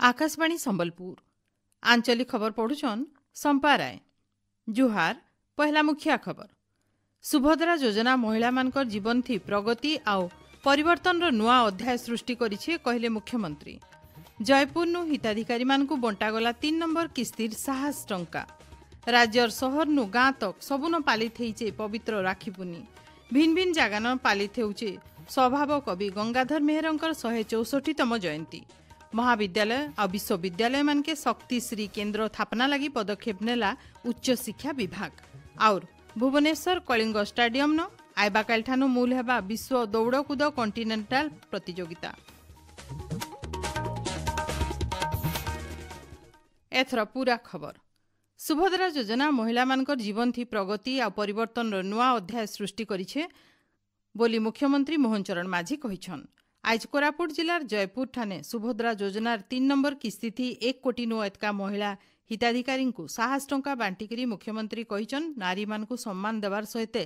आकाशवाणी संबलपुर आंचलिक खबर पढ़ुछन संपा राय। जुहार पहला मुखिया खबर। सुभद्रा योजना महिला मानकर जीवन थी प्रगति आउ परिवर्तन नुआ अध्याय सृष्टि करिछे कहले मुख्यमंत्री। जयपुर नु हिताधिकारी मानकु बंटागला 3 नंबर किस्तिर साहस टंका। राज्यर शहर नु गाँ तक सबुन पालित हेइचे पवित्र राखी पुनी। भिन्न भिन्न जागान पालित हेउचे स्वभाव कवि गंगाधर मेहरंकर 164तम जयंती। महाविद्यालय और विश्वविद्यालय मान के शक्तिश्री केन्द्र स्थापना लगी पदक्षेप नेला उच्च शिक्षा विभाग। और भुवनेश्वर कलिंग स्टाडियम न आइबाकाल ठानु मूल हेबा विश्व दौड़कूद कंटिनेंटाल प्रतियोगिता। एथर पूरा खबर। सुभद्रा योजना महिला मानकर जीवन थी प्रगति और परिवर्तन नुआ अध्याय सृष्टि करिछे बोली मुख्यमंत्री मोहन चरण माझी कहिछन। आज कोरापुट जिलार जयपुर ठाने सुभद्रा योजनार 3 नंबर किस्ती थी 1 कोटी नु एतका महिला हिताधिकारी को साहस टंका बांटिकरी मुख्यमंत्री कहिछन नारी मानकु सम्मान देवार सहित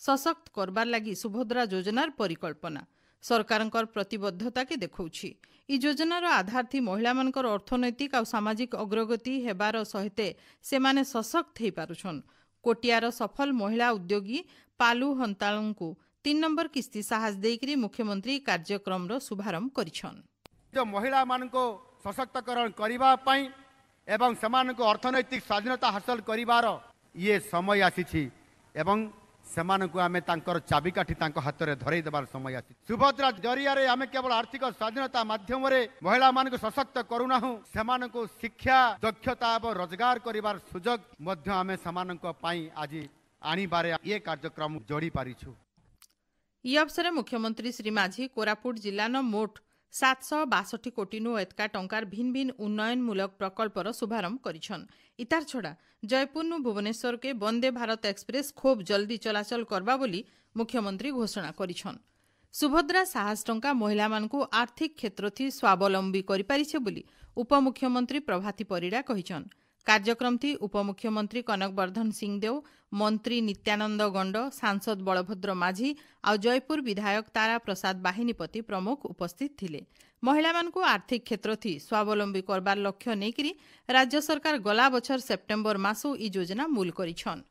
सशक्त करबार लगी सुभद्रा योजनार परिकल्पना सरकारंकर प्रतिबद्धता के देखौछि। ई योजनार आधार थी महिला मानकर अर्थनैतिक और सामाजिक अग्रगति हेबार सहित सेमाने सशक्त हेइ पारुछन। कोटियार सफल महिला उद्योगी पालू हंतालंकु 3 नंबर किस्ती साहस देकरी मुख्यमंत्री कार्यक्रम रो शुभारंभ करिछन। जो महिला मानको सशक्तकरण करिबा पई एवं समान को अर्थनैतिक स्वाधीनता हासिल करिवार ये समय आसीछि एवं समान को आमे तांकर चाबिकाठी तांको हाथ रे धरै देबार समय आसी। सुभद्रा जरिया रे आमे केवल आर्थिक स्वाधीनता माध्यम रे महिला मान को सशक्त करूना हूं समान को शिक्षा दक्षता एवं रोजगार करिवार सुजोग मध्य आमे समान को पई आज आनिबारे ये कार्यक्रम जोड़ी पारिछु। ई अवसर मुख्यमंत्री श्री माझी कोरापुट जिला मोट 762 कोटी नु एतका टंकार भिन्न भिन्न उन्नयनमूलक प्रकल्पर शुभारंभ करिछन। इतार छड़ा जयपुर नु भुवनेश्वर के वंदे भारत एक्सप्रेस खूब जल्दी चलाचल करबा बोली मुख्यमंत्री घोषणा करिछन। सुभद्रा साहस टंका महिला मानकु आर्थिक क्षेत्र थी स्वावलंबी करि पारिछे बोली उपमुख्यमंत्री प्रभाती परिडा कहिछन। कार्यक्रम थी उपमुख्यमंत्री कनक वर्धन सिंहदेव, मंत्री नित्यानंद गंड, सांसद बलभद्र माझी और जयपुर विधायक तारा प्रसाद बाहिनीपति प्रमुख उपस्थित थिले। महिला मानकु आर्थिक क्षेत्र थी स्वावलंबी करबार लक्ष्य नेकरी राज्य सरकार गला बछर सेप्टेम्बर मासु ई योजना मूल करिछन।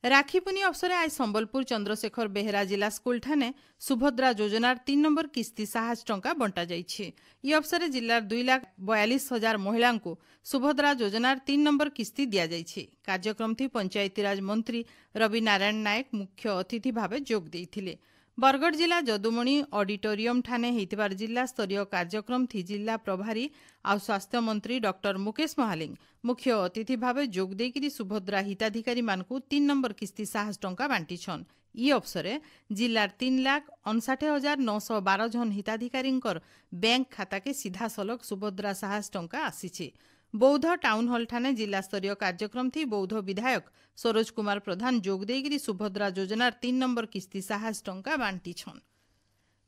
राखी पुनी अवसर आज संबलपुर चंद्रशेखर बेहरा जिला स्कूल ठाने सुभद्रा योजनार 3 नंबर किस्ती साहस टंका बंटा जाइछे। ई अवसर जिलार 2,42,000 महिला को सुभद्रा योजनार 3 नंबर किस्ती दिया जाइछे। कार्यक्रम थी पंचायतीराज मंत्री रवि नारायण नायक मुख्य अतिथि भावे जोग देइथिले। बरगढ़ जिला जदुमणी ऑडिटोरियम ठाने हेतिबार जिला स्तरीय कार्यक्रम थी जिला प्रभारी और स्वास्थ्य मंत्री डॉक्टर मुकेश महालिंग मुख्य अतिथि भावे जोग देकरी सुभद्रा हिताधिकारी मानकु 3 नंबर किस्ती साहस टंका बांटिछन। ई अवसर जिलार 3,59,912 जन हिताधिकारींकर बैंक खाता के सीधा सलग सुभद्रा साहस टंका आसीछे। बौद्ध टाउन हॉल ठाने जिला स्तरीय कार्यक्रम थी बौद्ध विधायक सरोज कुमार प्रधान जोग देकरी सुभद्रा योजनार 3 नंबर किस्ती साहस टंका बांटिछन।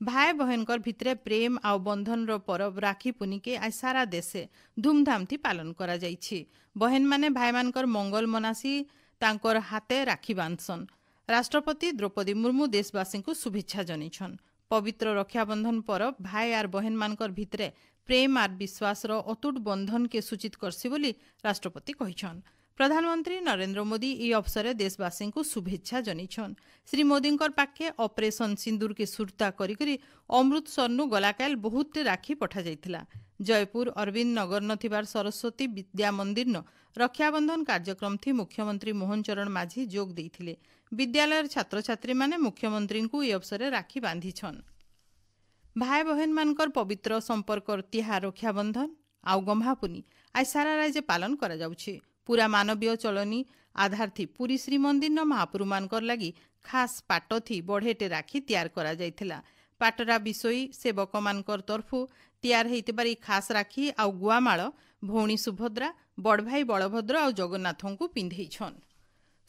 भाई बहनकर भितरे प्रेम आउ बंधन रो परब राखी पुनी के आज सारा देशे धूमधाम थी पालन करा जाइछि। बहन माने भाई मानकर मंगल मनासी तांकर हाथे राखी बांधसन। राष्ट्रपति द्रौपदी मुर्मू देशवासी को शुभेच्छा जनाइछन। पवित्र रक्षाबंधन परब भाई आर बहन मानकर भितरे प्रेम आर विश्वास रो अटूट बंधन के सूचित करसी बोली राष्ट्रपति कहिछन। प्रधानमंत्री नरेंद्र मोदी ई अवसर देशवासी को शुभेच्छा जनाइछन। श्री मोदींकर पाखे ऑपरेशन सिंदूर के सुरता करी करी अमृतसर नु गलाकाल बहुत राखी पठा जाइथिला। जयपुर अरविंद नगर नथिबार सरस्वती विद्या मंदिर न रक्षाबंधन कार्यक्रम थी मुख्यमंत्री मोहन चरण माझी जोग देइथिले। विद्यालय छात्र छात्री माने मुख्यमंत्री को ई अवसर राखी बांधिछन। भाई बहन मानकर पवित्र संपर्क तिहार रक्षाबंधन आउ गम्हापुनी आज सारा राज्य पालन करा जाउछे। पूरा मानवीय चलनी आधार थी पुरी श्रीमंदिर न महापुरु मानकर लगी खास पाट थी बढ़ेटे राखी तैयार करा जाइथिला। पाटरा विषयी सेवक मानकर तरफु तैयार हेइतिबारी खास राखी आउ गुआमाळ भौणी सुभद्रा बड़ भाई बलभद्र आउ जगन्नाथों को पिंधेइछन।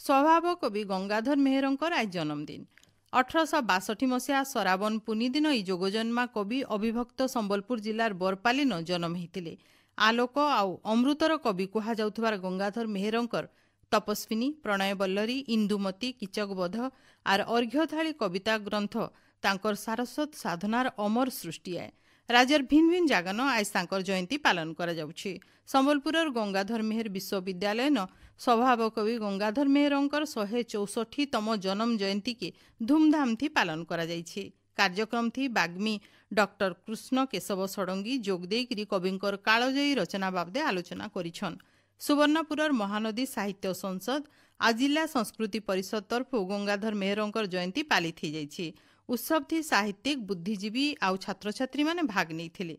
स्वभाव कवि गंगाधर मेहरंकर आज जन्मदिन। 1862 मसीहा सराबन पुनी दिन ई जोगजन्मा कवि अविभक्त संबलपुर जिलार बरपाली न जन्म हेतिले। आलोक आउ अमृतर कवि कुहा जाउथबार गंगाधर मेहरंकर तपस्विनी, प्रणय बल्लरी, इंदुमती, कीचकबध आर अर्घ्यथाली कविता ग्रंथ तांकर सारस्वत साधनार अमर सृष्टि है। राज्यर भिन्न भिन्न जागन आज तांकर जयंती पालन करा जाउछि। संबलपुरर गंगाधर मेहर विश्वविद्यालय न स्वभाव कवि गंगाधर मेहरंकर 164तम जन्म जयंती के धूमधाम थी पालन करा जाइछि। कार्यक्रम थी बाग्मी डॉक्टर कृष्ण केशव षडंगी जोग देइकरी कविंकर कालजयी रचना बाबदे आलोचना करिछन। सुवर्णपुरर महानदी साहित्य संसद आ जिला संस्कृति परिषद तरफ गंगाधर मेहरंकर जयंती पालित हो जाइछि। उत्सव थी साहित्यिक बुद्धिजीवी आउ छात्र छात्री माने भाग नहीं।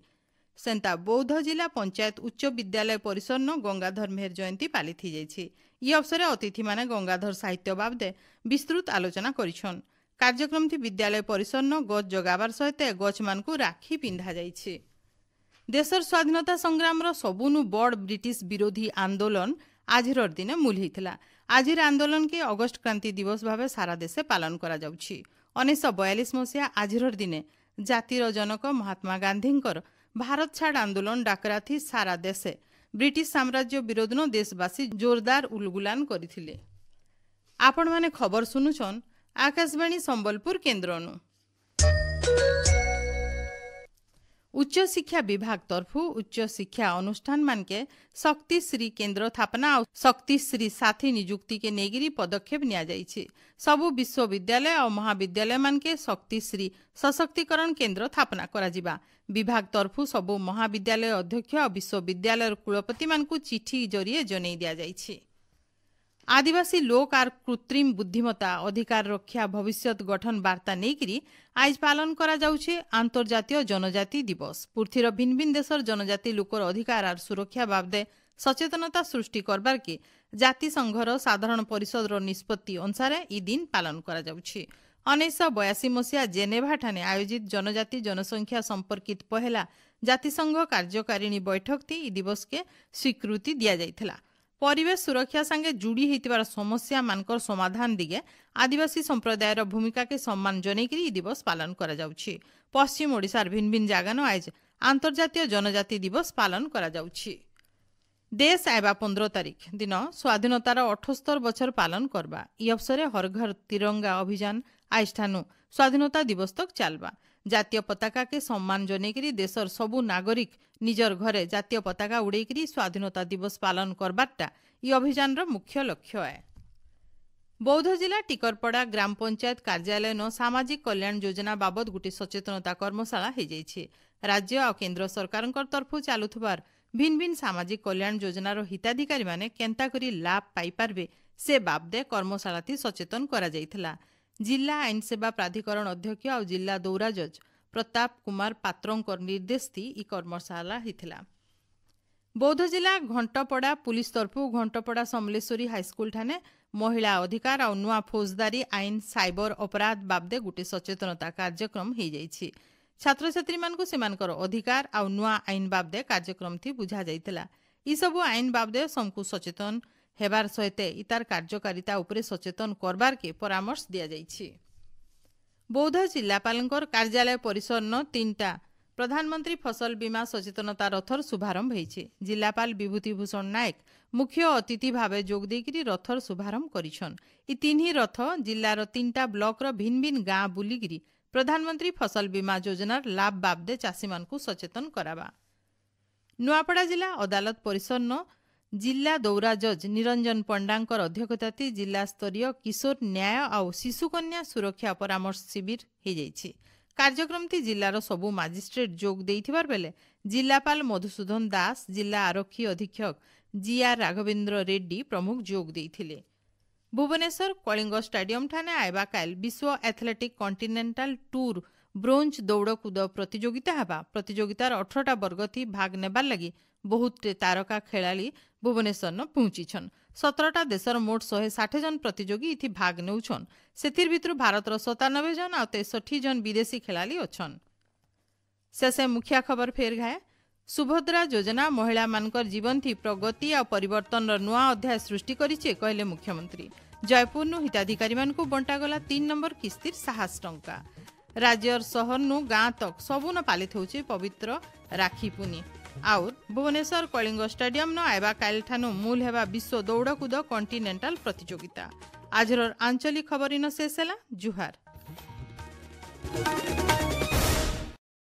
सेंता बौद्ध जिला पंचायत उच्च विद्यालय परिसर न गंगाधर मेहर जयंती पालित हो जाइछि। ई अवसर अतिथि माने गंगाधर साहित्य बाबदे विस्तृत आलोचना करिछन। कार्यक्रम थी विद्यालय परिसर न गछ जगाबार सहित गछ मानकु राखी पिंधा जाइछि। देशर स्वाधीनता संग्राम सबुनु बड़ ब्रिटिश विरोधी आंदोलन आजिर दिन मूल होता। आजिर आंदोलन के अगस्ट क्रांति दिवस भाव सारा देशे पालन करा जाउछि। 1942 मसीहा आजिर दिने जातिर जनक महात्मा गांधींकर भारत छाड़ आंदोलन डाकरा थी सारा देशे ब्रिटिश साम्राज्य विरोध न देशवासी जोरदार उलगुलान करथिले। आपण माने खबर सुनुछन आकाशवाणी संबलपुर केन्द्रनु। उच्च शिक्षा विभाग तरफु उच्च शिक्षा अनुष्ठान मानके शक्तिश्री केन्द्र स्थापना और शक्तिश्री साथी नियुक्ति के नेगिरी पदक्षेप निया जाइछि। सबु विश्वविद्यालय और महाविद्यालय मानके शक्तिश्री सशक्तिकरण केन्द्र स्थापना करा जिबा। विभाग तरफु सबु महाविद्यालय अध्यक्ष और विश्वविद्यालय कुलपति मानकु चिठी जरिए जनै दिया जाइछि। आदिवासी लोक आर कृत्रिम बुद्धिमत्ता अधिकार रक्षा भविष्यत गठन वार्ता नेकरी आज पालन करा जाउछे अंतर्जातीय जनजाति दिवस। पृथ्वीर भिन्न भिन्न देशर जनजाति लोकर अधिकार आर सुरक्षा बाबदे सचेतनता सृष्टि करबार के जातिसंघर साधारण परिषदर निष्पत्ति अनुसार ई दिन पालन करा जाउछे। 1982 मसीहा जेनेभा ठाने आयोजित जनजाति जनसंख्या संपर्कित पहला जातिसंघ कार्यकारिणी बैठक थी ई दिवस के स्वीकृति दिया जाइथिला। परिवेश सुरक्षा संगे जुड़ी होइतिबार समस्या मानकर समाधान दिगे आदिवासी संप्रदायर भूमिका के सम्मान जनेकरी दिवस पालन करा जाउछि। पश्चिम ओडिशार भिन्न भिन्न जागान आज अंतर्जातीय जनजाति दिवस पालन करा जाउछि। देश आइबा 15 तारिख दिन स्वाधीनतार 78 बछर पालन करबा। ई अवसरे हर घर तिरंगा अभियान आज ठानु स्वाधीनता दिवस तक चलबा। जातीय पताका के सम्मान जनेकरी देशर सबु नागरिक निजर घरे जातीय पताका उड़ेकरी स्वाधीनता दिवस पालन करबाटा ई अभियान मुख्य लक्ष्य है। बौद्ध जिला टिकरपड़ा ग्राम पंचायत कार्यालय न सामाजिक कल्याण योजना बाबद गोटे सचेतनता कर्मशाला हो जाइछे। राज्य और केन्द्र सरकार तरफ चलुथबार भिन्न भिन्न सामाजिक कल्याण योजनार हिताधिकारी माने केंता करी लाभ पाई पारबे से बाबदे कर्मशाला सचेतन करा जाइथिला। जिला आईन सेवा प्राधिकरण अध्यक्ष और जिला दौरा जज प्रताप कुमार पात्रों निर्देश थी ई कर्मशाला हिथिला। बौद्ध जिला घंटपड़ा पुलिस तरफु घंटपड़ा समलेश्वरी हाईस्कूल ठाने महिला अधिकार और नुआ फौजदारी आईन साइबर अपराध बाबदे गोटे सचेतनता कार्यक्रम हो जाइछि। छात्र छात्री मानकु सेमानकर अधिकार और नुआ आईन बाबदे कार्यक्रम थी बुझा जाइतिला। ई सबु आईन बाबदे समकु सचेतन हेबार सहित इतार कार्यकारिता उपरे सचेतन करबार के परामर्श दिया जाइछि। बौद्ध जिलापालंकर कार्यालय परिसर न 3टा प्रधानमंत्री फसल बीमा सचेतनता रथर शुभारंभ होइछे। जिलापाल विभूति भूषण नायक मुख्य अतिथि भावे जोग देकरी रथर शुभारंभ करिछन। ई तीनही रथ जिल्लार 3टा ब्लॉकर भिन्न भिन्न गाँ बुलिगिरी प्रधानमंत्री फसल बीमा योजनार लाभ बाबदे चाषी मानकु सचेतन कराबा। नुआपड़ा जिला अदालत परिसर न जिला दौरा जज निरंजन पंडांकर अध्यक्षता जिला स्तरीय किशोर न्याय और शिशुकन्या सुरक्षा परामर्श शिविर हो जाइछि। कार्यक्रम थी जिलार सबु मजिस्ट्रेट जोग देइथिबार बेले जिलापाल मधुसूदन दास जिला आरक्षी अधीक्षक जीआर राघवेन्द्र रेड्डी प्रमुख जोग देइथिले। भुवनेश्वर कलिंग स्टाडियम ठाने आइबा काल विश्व एथलेटिक कॉन्टिनेंटल टूर ब्रोंज दौड़कूद प्रतियोगिता हेबा। प्रतियोगितार 18टा वर्ग थी भाग नेबार लगी बहुत तारका खेलाड़ी भुवनेश्वर न पहुंचीछन। 17टा देशर मोट 160 जन प्रतियोगी इथि भाग नेउछन। सेथिर भितरु भारतर 97 जन और 63 जन विदेशी खेलाड़ी अछन। शेषे मुख्य खबर फेर घाए सुभद्रा योजना महिला मानकर जीवन थी प्रगति और परिवर्तन नुआ अध्याय सृष्टि करिछे कहले मुख्यमंत्री। जयपुर नु हिताधिकारी मानकु बंटागला 3 नंबर किस्तिर 6 टंका। राज्यर सहर नु गाँ तक सबु न पालित होउछे पवित्र राखी पुनी। आउर भुवनेश्वर कलिंग स्टाडियम न आइबा काल ठानु मूल हेबा विश्व दौड़कूद कॉन्टिनेंटल प्रतियोगिता। आजर आंचलिक खबर इन शेष ହେଲା। जुहार।